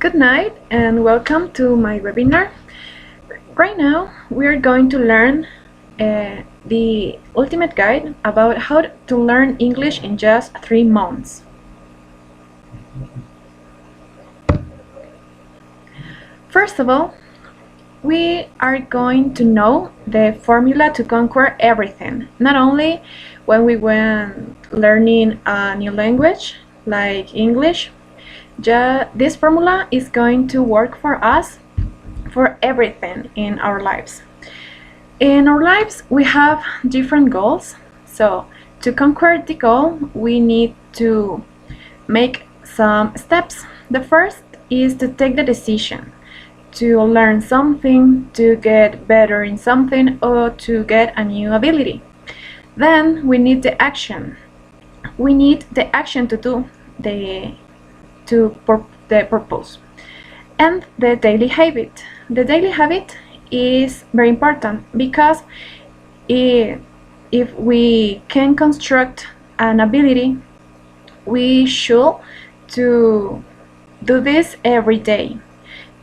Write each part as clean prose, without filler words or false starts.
Good night and welcome to my webinar. Right now we are going to learn the ultimate guide about how to learn English in just 3 months. First of all, we are going to know the formula to conquer everything, not only when we went learning a new language like English. This formula is going to work for us for everything in our lives. In our lives, we have different goals. So to conquer the goal, we need to make some steps. The first is to take the decision to learn something, to get better in something, or to get a new ability. Then we need the action. We need the action to do the purpose. And the daily habit. The daily habit is very important because if we can construct an ability, we should to do this every day.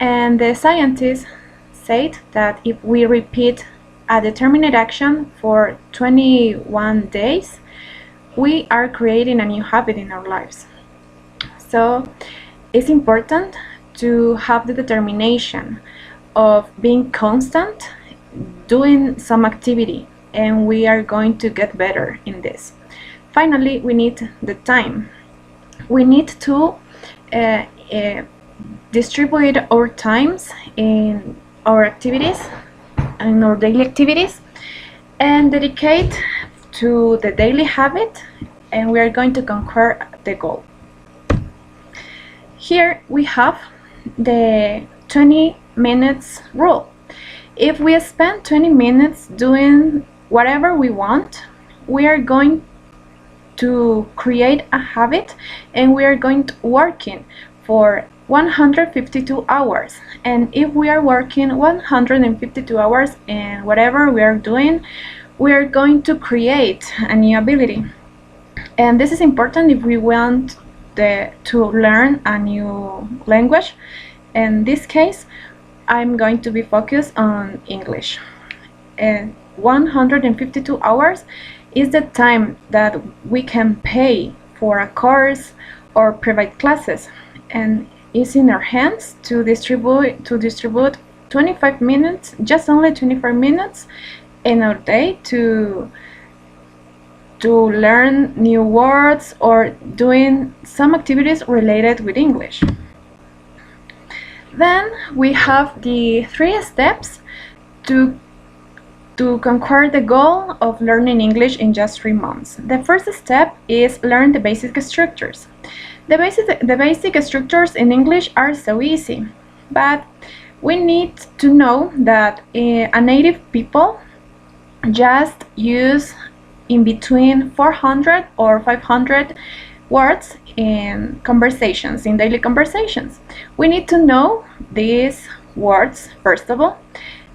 And the scientists said that if we repeat a determined action for 21 days, we are creating a new habit in our lives. So it's important to have the determination of being constant, doing some activity, and we are going to get better in this. Finally, we need the time. We need to distribute our times in our activities, in our daily activities, and dedicate to the daily habit, and we are going to conquer the goal. Here we have the 20 minutes rule. If we spend 20 minutes doing whatever we want, we are going to create a habit, and we are going to working for 152 hours. And if we are working 152 hours in whatever we are doing, we are going to create a new ability. And this is important if we want to learn a new language. In this case, I'm going to be focused on English. And 152 hours is the time that we can pay for a course or private classes, and it's in our hands to distribute 25 minutes, just only 25 minutes in our day to learn new words or doing some activities related with English. Then we have the 3 steps to conquer the goal of learning English in just 3 months. The first step is learn the basic structures. The basic structures in English are so easy, but we need to know that a native people just use in between 400 or 500 words in conversations, in daily conversations. We need to know these words first of all,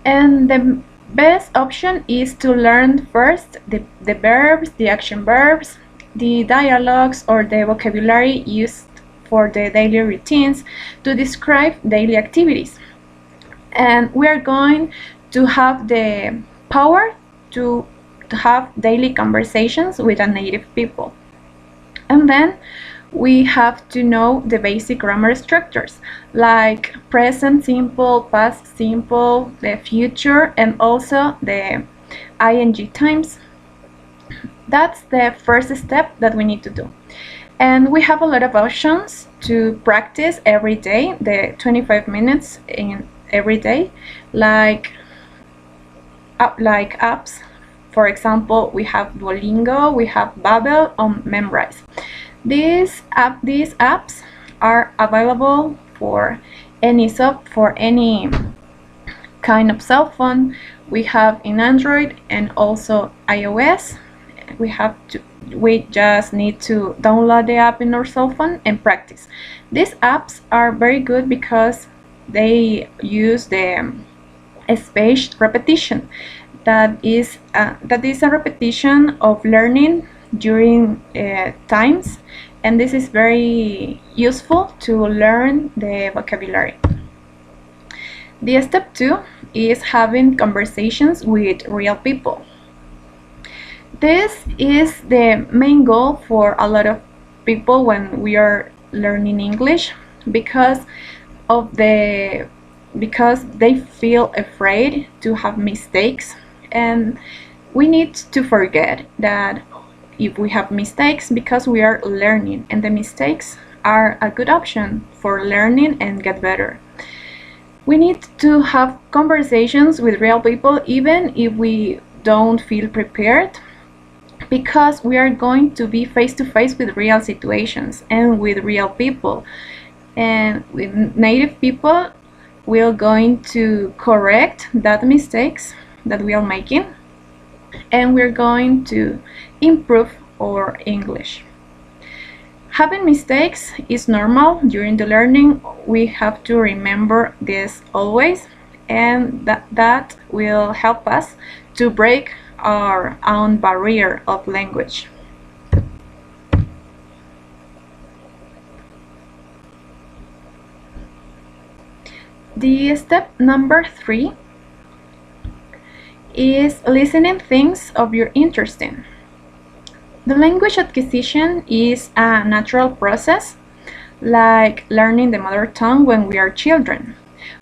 and the best option is to learn first the verbs, the action verbs, the dialogues or the vocabulary used for the daily routines to describe daily activities. And we are going to have the power to have daily conversations with a native people. And then we have to know the basic grammar structures like present simple, past simple, the future, and also the ing times. That's the first step that we need to do. And we have a lot of options to practice every day, the 25 minutes in every day, like apps. For example, we have Duolingo, we have Babbel, or Memrise. These apps are available for any kind of cell phone. We have in Android and also iOS. We just need to download the app in our cell phone and practice. These apps are very good because they use the spaced repetition. That is a repetition of learning during times, and this is very useful to learn the vocabulary. The step 2 is having conversations with real people. This is the main goal for a lot of people when we are learning English, because they feel afraid to have mistakes, and we need to forget that if we have mistakes, because we are learning, and the mistakes are a good option for learning and get better. We need to have conversations with real people even if we don't feel prepared, because we are going to be face to face with real situations and with real people, and with native people we're going to correct that mistakes that we are making, and we're going to improve our English. Having mistakes is normal during the learning. We have to remember this always, and that will help us to break our own barrier of language. The step number 3 is listening things of your interest in. The language acquisition is a natural process, like learning the mother tongue when we are children.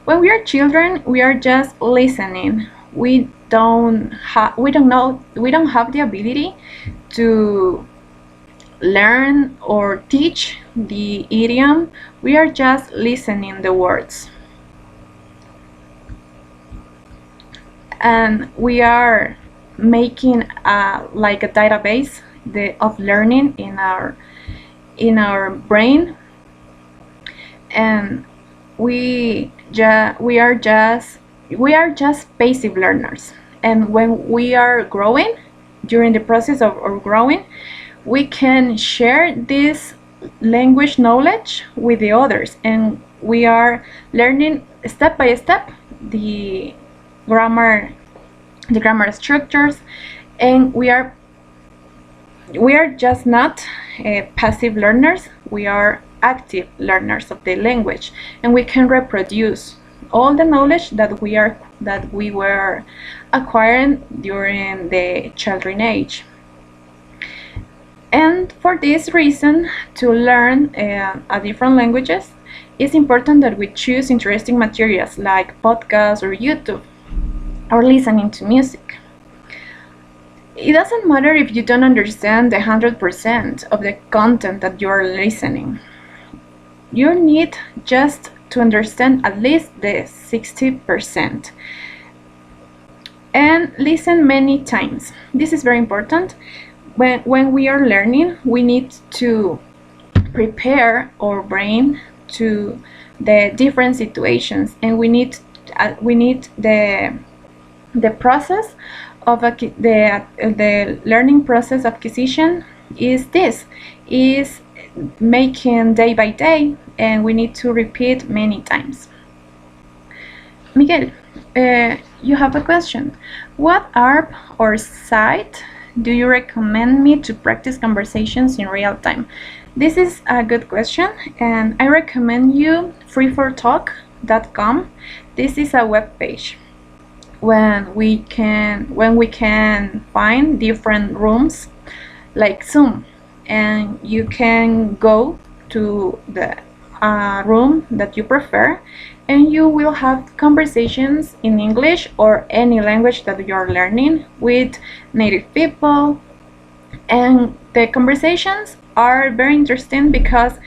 When we are children, we are just listening. We don't have the ability to learn or teach the idiom. We are just listening the words. And we are making like a database of learning in our brain, and we are just passive learners. And when we are growing, during the process of growing, we can share this language knowledge with the others, and we are learning step by step the grammar structures, and we are just not passive learners. We are active learners of the language, and we can reproduce all the knowledge that we were acquiring during the children age. And for this reason, to learn different languages, it's important that we choose interesting materials like podcasts or YouTube, or listening to music. It doesn't matter if you don't understand 100% of the content that you are listening. You need just to understand at least the 60%. And listen many times. This is very important. When we are learning, we need to prepare our brain to the different situations, and we need the process of the learning process of acquisition is making day by day, and we need to repeat many times. Miguel, you have a question. What app or site do you recommend me to practice conversations in real time? This is a good question, and I recommend you freefortalk.com. This is a web page when we can find different rooms like Zoom, and you can go to the room that you prefer, and you will have conversations in English or any language that you are learning with native people. And the conversations are very interesting because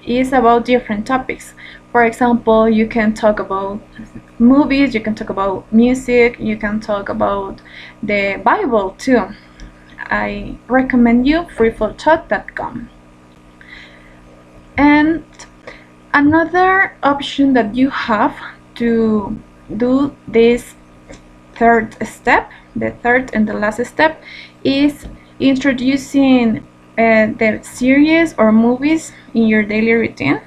it's about different topics. For example, you can talk about movies, you can talk about music, you can talk about the Bible too. I recommend you freefortalk.com. And another option that you have to do this third step, the third and the last step, is introducing the series or movies in your daily routine.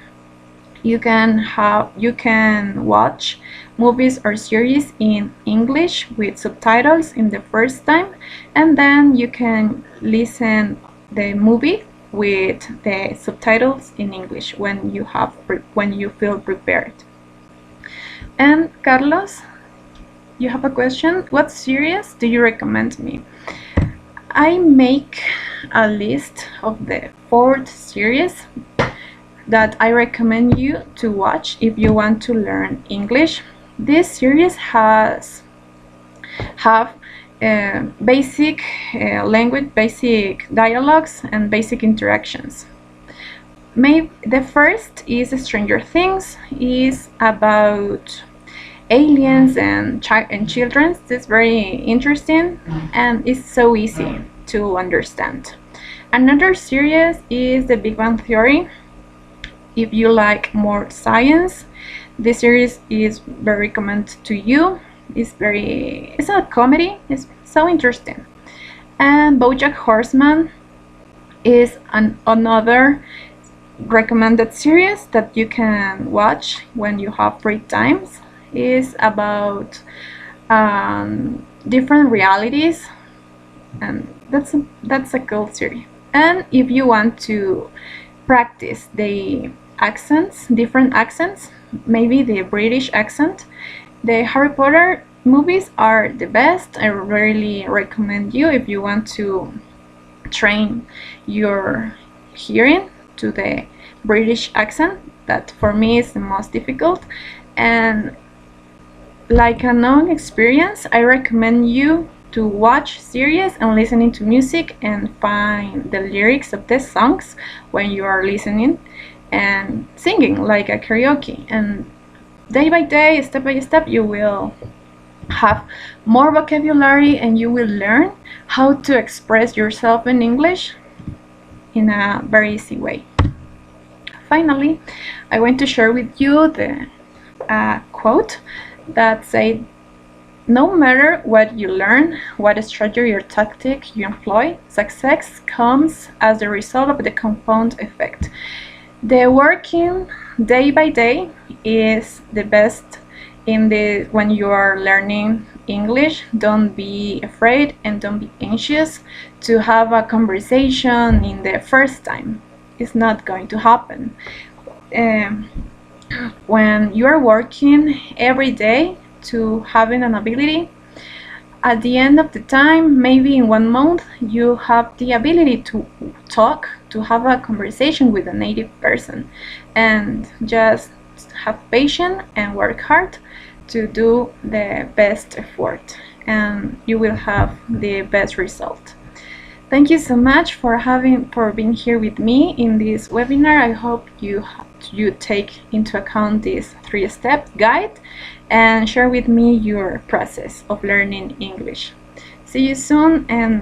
You can watch movies or series in English with subtitles in the first time, and then you can listen the movie with the subtitles in English when you feel prepared. And Carlos, you have a question. What series do you recommend me? I make a list of the 4 series that I recommend you to watch if you want to learn English. This series have basic language, basic dialogues, and basic interactions. Maybe the first is Stranger Things. Is about aliens and children. It's very interesting and it's so easy to understand. Another series is The Big Bang Theory. If you like more science, this series is very recommended to you. It's a comedy. It's so interesting. And BoJack Horseman is another recommended series that you can watch when you have free times. Is about different realities, and that's a cool series. And if you want to practice the accents, different accents, maybe the British accent, the Harry Potter movies are the best. I really recommend you if you want to train your hearing to the British accent. That for me is the most difficult. And like a known experience, I recommend you to watch series and listening to music and find the lyrics of the songs when you are listening and singing like a karaoke. And day by day, step by step, you will have more vocabulary and you will learn how to express yourself in English in a very easy way. Finally, I want to share with you the quote that say, no matter what you learn, what strategy or tactic you employ, success comes as the result of the compound effect. The working day by day is the best when you are learning English. Don't be afraid and don't be anxious to have a conversation in the first time. It's not going to happen. When you are working every day to having an ability, at the end of the time, maybe in 1 month, you have the ability to talk, to have a conversation with a native person. And just have patience and work hard to do the best effort, and you will have the best result. Thank you so much for being here with me in this webinar. I hope you take into account this 3-step guide and share with me your process of learning English. See you soon and